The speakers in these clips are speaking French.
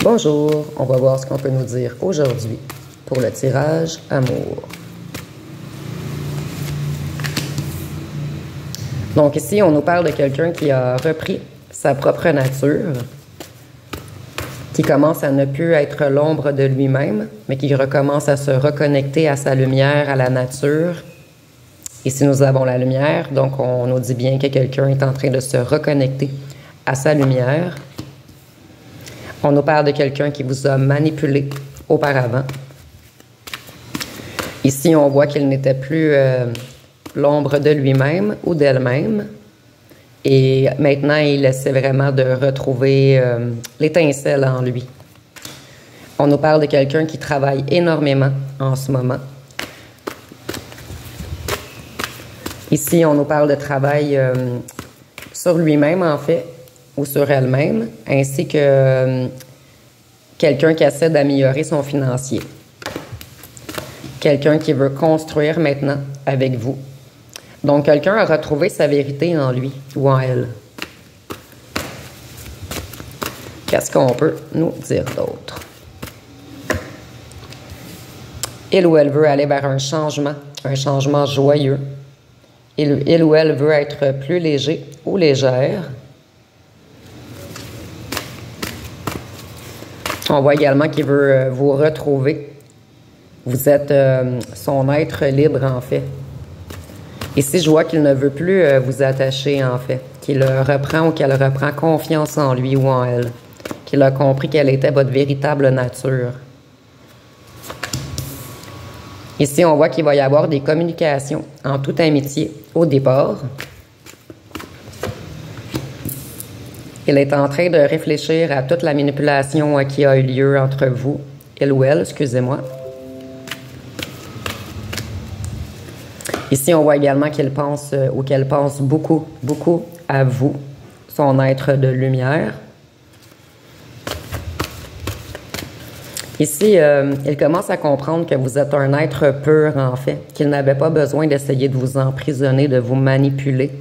Bonjour, on va voir ce qu'on peut nous dire aujourd'hui pour le tirage amour. Donc ici, on nous parle de quelqu'un qui a repris sa propre nature, qui commence à ne plus être l'ombre de lui-même, mais qui recommence à se reconnecter à sa lumière, à la nature. Ici, nous avons la lumière, donc on nous dit bien que quelqu'un est en train de se reconnecter à sa lumière. On nous parle de quelqu'un qui vous a manipulé auparavant. Ici, on voit qu'il n'était plus l'ombre de lui-même ou d'elle-même. Et maintenant, il essaie vraiment de retrouver l'étincelle en lui. On nous parle de quelqu'un qui travaille énormément en ce moment. Ici, on nous parle de travail sur lui-même, en fait, ou sur elle-même, ainsi que quelqu'un qui essaie d'améliorer son financier. Quelqu'un qui veut construire maintenant avec vous. Donc, quelqu'un a retrouvé sa vérité en lui ou en elle. Qu'est-ce qu'on peut nous dire d'autre? Il ou elle veut aller vers un changement joyeux. Il ou elle veut être plus léger ou légère. On voit également qu'il veut vous retrouver. Vous êtes son être libre, en fait. Ici, je vois qu'il ne veut plus vous attacher, en fait. Qu'il reprend ou qu'elle reprend confiance en lui ou en elle. Qu'il a compris quelle était votre véritable nature. Ici, on voit qu'il va y avoir des communications en toute amitié au départ. Il est en train de réfléchir à toute la manipulation qui a eu lieu entre vous, il ou elle, excusez-moi. Ici, on voit également qu'il pense ou qu'elle pense beaucoup, beaucoup à vous, son être de lumière. Ici, il commence à comprendre que vous êtes un être pur, en fait, qu'il n'avait pas besoin d'essayer de vous emprisonner, de vous manipuler.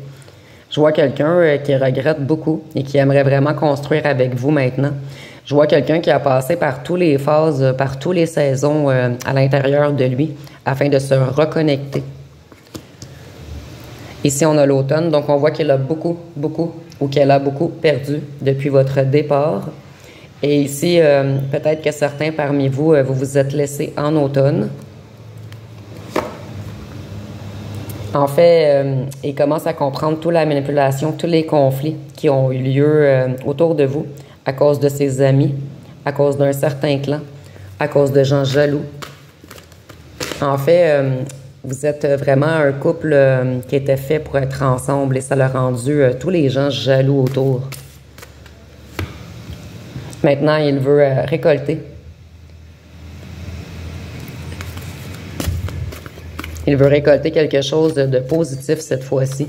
Je vois quelqu'un qui regrette beaucoup et qui aimerait vraiment construire avec vous maintenant. Je vois quelqu'un qui a passé par toutes les phases, par toutes les saisons à l'intérieur de lui afin de se reconnecter. Ici, on a l'automne, donc on voit qu'il a beaucoup, ou qu'elle a beaucoup perdu depuis votre départ. Et ici, peut-être que certains parmi vous, vous vous êtes laissés en automne. En fait, il commence à comprendre toute la manipulation, tous les conflits qui ont eu lieu autour de vous à cause de ses amis, à cause d'un certain clan, à cause de gens jaloux. En fait, vous êtes vraiment un couple qui était fait pour être ensemble et ça l'a rendu tous les gens jaloux autour. Maintenant, il veut récolter. Il veut récolter quelque chose de positif cette fois-ci.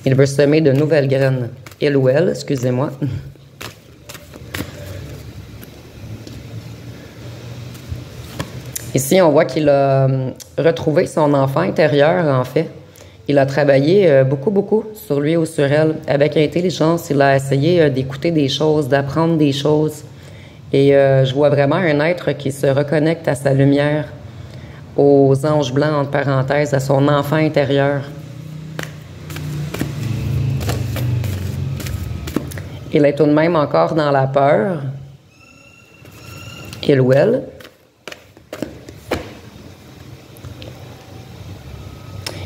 Il veut semer de nouvelles graines. Il ou elle, excusez-moi. Ici, on voit qu'il a retrouvé son enfant intérieur, en fait. Il a travaillé beaucoup sur lui ou sur elle. Avec intelligence, il a essayé d'écouter des choses, d'apprendre des choses. Et je vois vraiment un être qui se reconnecte à sa lumière, aux anges blancs, entre parenthèses, à son enfant intérieur. Il est tout de même encore dans la peur. Il ou elle.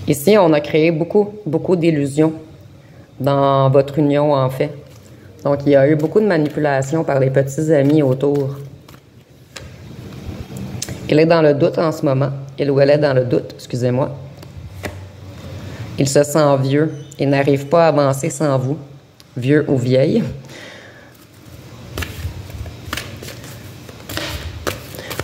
Ici, on a créé beaucoup d'illusions dans votre union, en fait. Donc, il y a eu beaucoup de manipulation par les petits amis autour. Il est dans le doute en ce moment. Il ou elle est dans le doute, excusez-moi. Il se sent vieux. Il n'arrive pas à avancer sans vous, vieux ou vieille.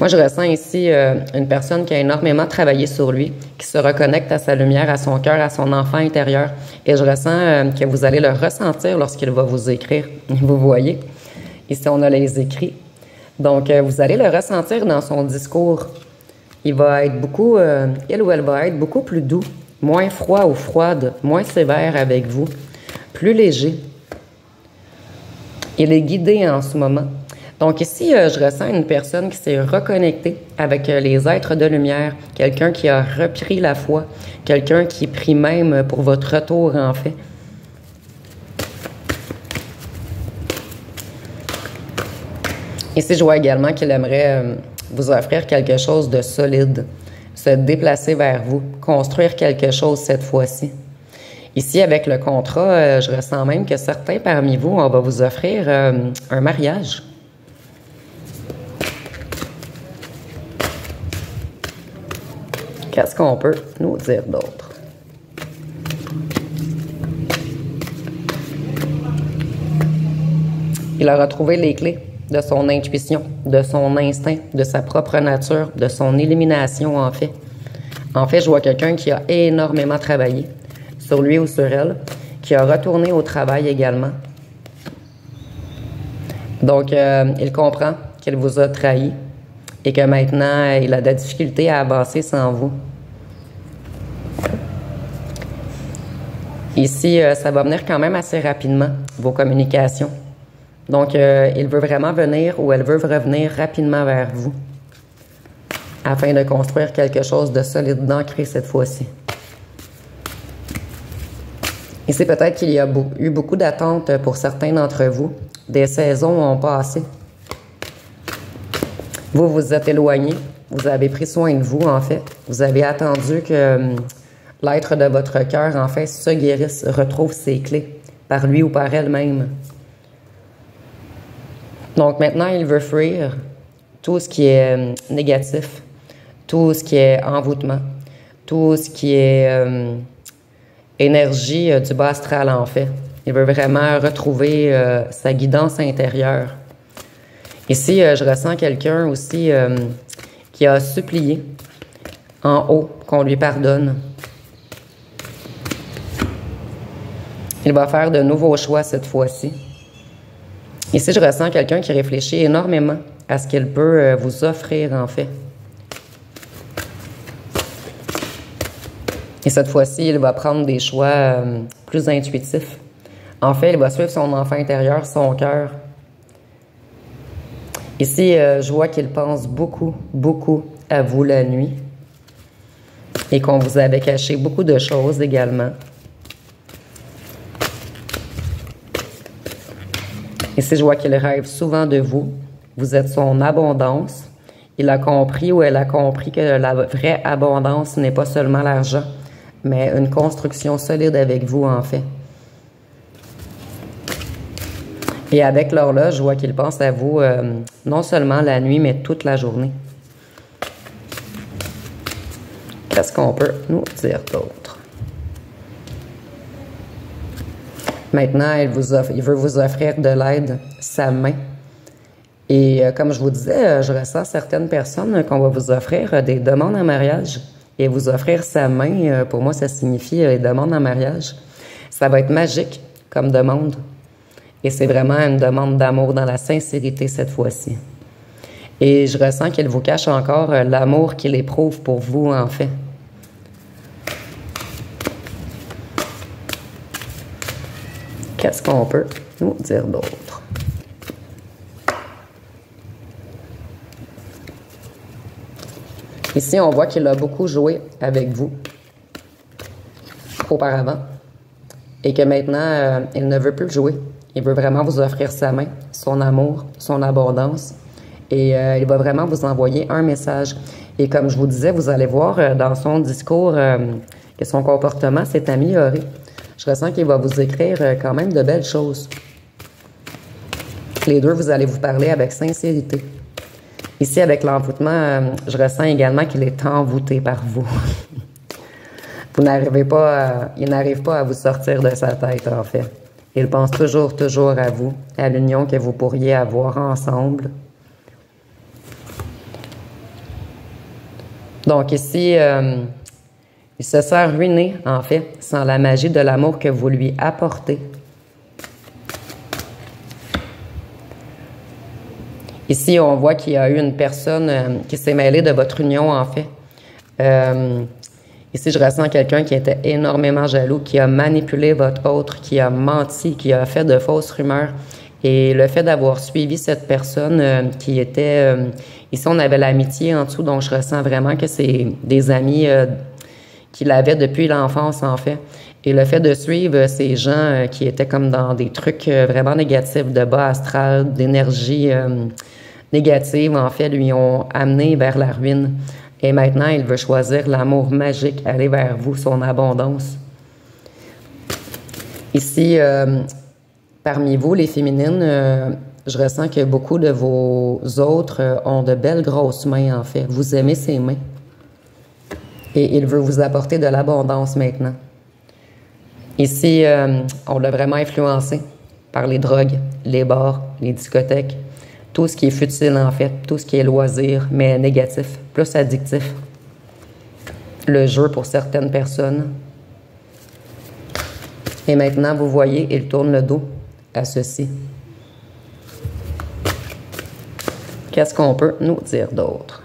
Moi, je ressens ici une personne qui a énormément travaillé sur lui, qui se reconnecte à sa lumière, à son cœur, à son enfant intérieur. Et je ressens que vous allez le ressentir lorsqu'il va vous écrire. Vous voyez, ici, on a les écrits. Donc, vous allez le ressentir dans son discours. Il va être il ou elle va être beaucoup plus doux, moins froid ou froide, moins sévère avec vous, plus léger. Il est guidé en ce moment. Donc ici, je ressens une personne qui s'est reconnectée avec les êtres de lumière, quelqu'un qui a repris la foi, quelqu'un qui prie même pour votre retour en fait. Ici, je vois également qu'il aimerait vous offrir quelque chose de solide, se déplacer vers vous, construire quelque chose cette fois-ci. Ici, avec le contrat, je ressens même que certains parmi vous, on va vous offrir un mariage. Qu'est-ce qu'on peut nous dire d'autre? Il a retrouvé les clés de son intuition, de son instinct, de sa propre nature, de son élimination en fait. En fait, je vois quelqu'un qui a énormément travaillé sur lui ou sur elle, qui a retourné au travail également. Donc, il comprend qu'il vous a trahi et que maintenant, il a de la difficulté à avancer sans vous. Ici, ça va venir quand même assez rapidement, vos communications. Donc, il veut vraiment venir ou elle veut revenir rapidement vers vous afin de construire quelque chose de solide, d'ancré cette fois-ci. Ici, peut-être qu'il y a eu beaucoup d'attentes pour certains d'entre vous. Des saisons ont passé. Vous vous êtes éloigné. Vous avez pris soin de vous, en fait. Vous avez attendu que l'être de votre cœur, en fait, se guérisse, retrouve ses clés, par lui ou par elle-même. Donc maintenant, il veut fuir tout ce qui est négatif, tout ce qui est envoûtement, tout ce qui est énergie du bas astral, en fait. Il veut vraiment retrouver sa guidance intérieure. Ici, je ressens quelqu'un aussi qui a supplié en haut qu'on lui pardonne. Il va faire de nouveaux choix cette fois-ci. Ici, je ressens quelqu'un qui réfléchit énormément à ce qu'il peut vous offrir, en fait. Et cette fois-ci, il va prendre des choix plus intuitifs. En fait, il va suivre son enfant intérieur, son cœur. Ici, je vois qu'il pense beaucoup, beaucoup à vous la nuit. Et qu'on vous avait caché beaucoup de choses également. Ici, je vois qu'il rêve souvent de vous. Vous êtes son abondance. Il a compris ou elle a compris que la vraie abondance n'est pas seulement l'argent, mais une construction solide avec vous, en fait. Et avec l'horloge, je vois qu'il pense à vous non seulement la nuit, mais toute la journée. Qu'est-ce qu'on peut nous dire d'autre? Maintenant, il veut vous offrir de l'aide, sa main. Et comme je vous disais, je ressens certaines personnes qu'on va vous offrir des demandes en mariage. Et vous offrir sa main, pour moi, ça signifie les demandes en mariage. Ça va être magique comme demande. Et c'est vraiment une demande d'amour dans la sincérité cette fois-ci. Et je ressens qu'il vous cache encore l'amour qu'il éprouve pour vous, en fait. Qu'est-ce qu'on peut nous dire d'autre? Ici, on voit qu'il a beaucoup joué avec vous auparavant et que maintenant, il ne veut plus jouer. Il veut vraiment vous offrir sa main, son amour, son abondance et il va vraiment vous envoyer un message. Et comme je vous disais, vous allez voir dans son discours que son comportement s'est amélioré. Je ressens qu'il va vous écrire quand même de belles choses. Les deux, vous allez vous parler avec sincérité. Ici, avec l'envoûtement, je ressens également qu'il est envoûté par vous. Il n'arrive pas à vous sortir de sa tête, en fait. Il pense toujours à vous, à l'union que vous pourriez avoir ensemble. Donc ici, il se sent ruiné, en fait, sans la magie de l'amour que vous lui apportez. Ici, on voit qu'il y a eu une personne qui s'est mêlée de votre union, en fait. Ici, je ressens quelqu'un qui était énormément jaloux, qui a manipulé votre autre, qui a menti, qui a fait de fausses rumeurs Et le fait d'avoir suivi cette personne qui était... ici, on avait l'amitié en dessous, donc je ressens vraiment que c'est des amis qu'il avait depuis l'enfance, en fait. Et le fait de suivre ces gens qui étaient comme dans des trucs vraiment négatifs, de bas astral, d'énergie négative, en fait, lui ont amené vers la ruine. Et maintenant, il veut choisir l'amour magique, aller vers vous, son abondance. Ici, parmi vous, les féminines, je ressens que beaucoup de vos autres ont de belles grosses mains, en fait. Vous aimez ces mains. Et il veut vous apporter de l'abondance maintenant. Ici, on l'a vraiment influencé par les drogues, les bars, les discothèques, tout ce qui est futile en fait, tout ce qui est loisir, mais négatif, plus addictif. Le jeu pour certaines personnes. Et maintenant, vous voyez, il tourne le dos à ceci. Qu'est-ce qu'on peut nous dire d'autre?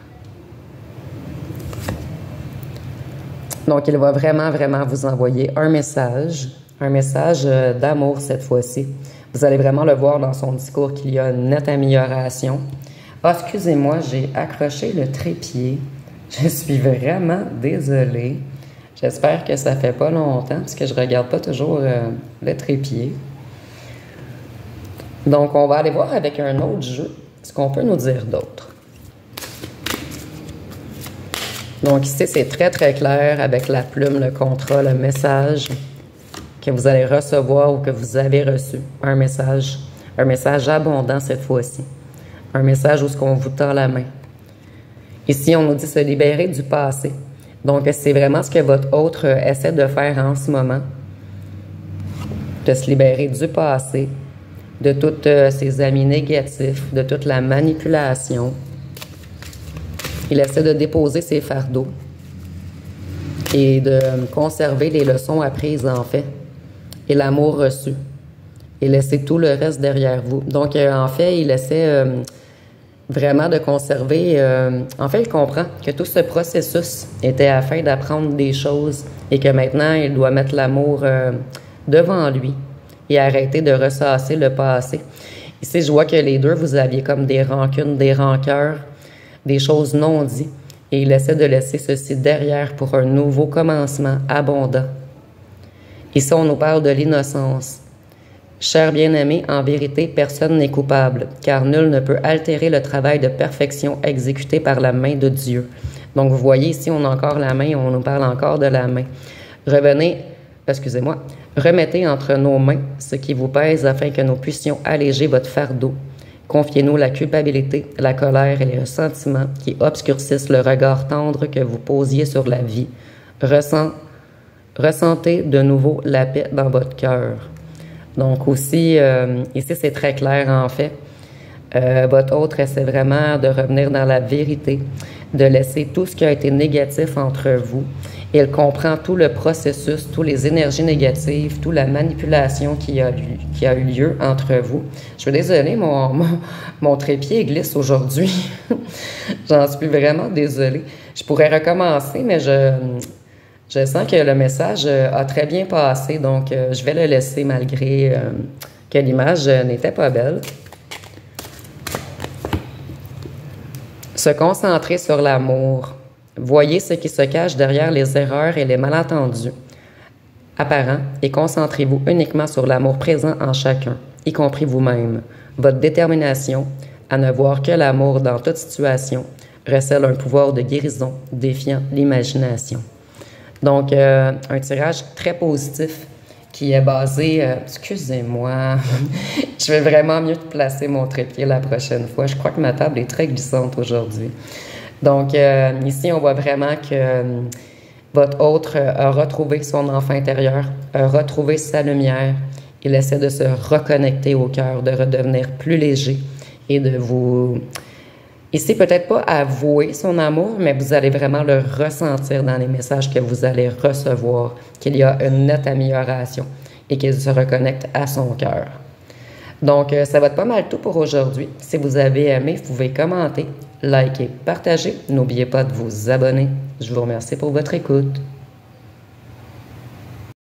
Donc, il va vraiment, vraiment vous envoyer un message d'amour cette fois-ci. Vous allez vraiment le voir dans son discours qu'il y a une nette amélioration. Ah, excusez-moi, j'ai accroché le trépied. Je suis vraiment désolée. J'espère que ça fait pas longtemps parce que je regarde pas toujours le trépied. Donc, on va aller voir avec un autre jeu ce qu'on peut nous dire d'autre. Donc ici, c'est très, très clair avec la plume, le contrat, le message que vous allez recevoir ou que vous avez reçu. Un message abondant cette fois-ci. Un message où ce qu'on vous tend la main. Ici, on nous dit se libérer du passé. Donc, c'est vraiment ce que votre autre essaie de faire en ce moment. De se libérer du passé, de tous ses amis négatifs, de toute la manipulation. Il essaie de déposer ses fardeaux et de conserver les leçons apprises, en fait, et l'amour reçu, et laisser tout le reste derrière vous. Donc, en fait, il essaie vraiment de conserver... en fait, il comprend que tout ce processus était afin d'apprendre des choses et que maintenant, il doit mettre l'amour devant lui et arrêter de ressasser le passé. Ici, je vois que les deux, vous aviez comme des rancunes, des rancœurs, des choses non dites, et il essaie de laisser ceci derrière pour un nouveau commencement abondant. Ici, on nous parle de l'innocence. Cher bien-aimé, en vérité, personne n'est coupable, car nul ne peut altérer le travail de perfection exécuté par la main de Dieu. Donc, vous voyez ici, on a encore la main, on nous parle encore de la main. Remettez entre nos mains ce qui vous pèse afin que nous puissions alléger votre fardeau. Confiez-nous la culpabilité, la colère et les ressentiments qui obscurcissent le regard tendre que vous posiez sur la vie. Ressentez de nouveau la paix dans votre cœur. Donc aussi, ici c'est très clair en fait. Votre autre essaie vraiment de revenir dans la vérité, de laisser tout ce qui a été négatif entre vous. Il comprend tout le processus, toutes les énergies négatives, toute la manipulation qui a eu lieu entre vous. Je suis désolée, mon trépied glisse aujourd'hui. J'en suis vraiment désolée. Je pourrais recommencer, mais je sens que le message a très bien passé, donc je vais le laisser malgré que l'image n'était pas belle. Se concentrer sur l'amour. Voyez ce qui se cache derrière les erreurs et les malentendus apparents et concentrez-vous uniquement sur l'amour présent en chacun, y compris vous-même. Votre détermination à ne voir que l'amour dans toute situation recèle un pouvoir de guérison défiant l'imagination. Donc, un tirage très positif qui est basé... excusez-moi, je vais vraiment mieux placer mon trépied la prochaine fois. Je crois que ma table est très glissante aujourd'hui. Donc, ici, on voit vraiment que votre autre a retrouvé son enfant intérieur, a retrouvé sa lumière. Il essaie de se reconnecter au cœur, de redevenir plus léger et de vous... Ici, peut-être pas avouer son amour, mais vous allez vraiment le ressentir dans les messages que vous allez recevoir, qu'il y a une nette amélioration et qu'il se reconnecte à son cœur. Donc, ça va être pas mal tout pour aujourd'hui. Si vous avez aimé, vous pouvez commenter, liker, partager. N'oubliez pas de vous abonner. Je vous remercie pour votre écoute.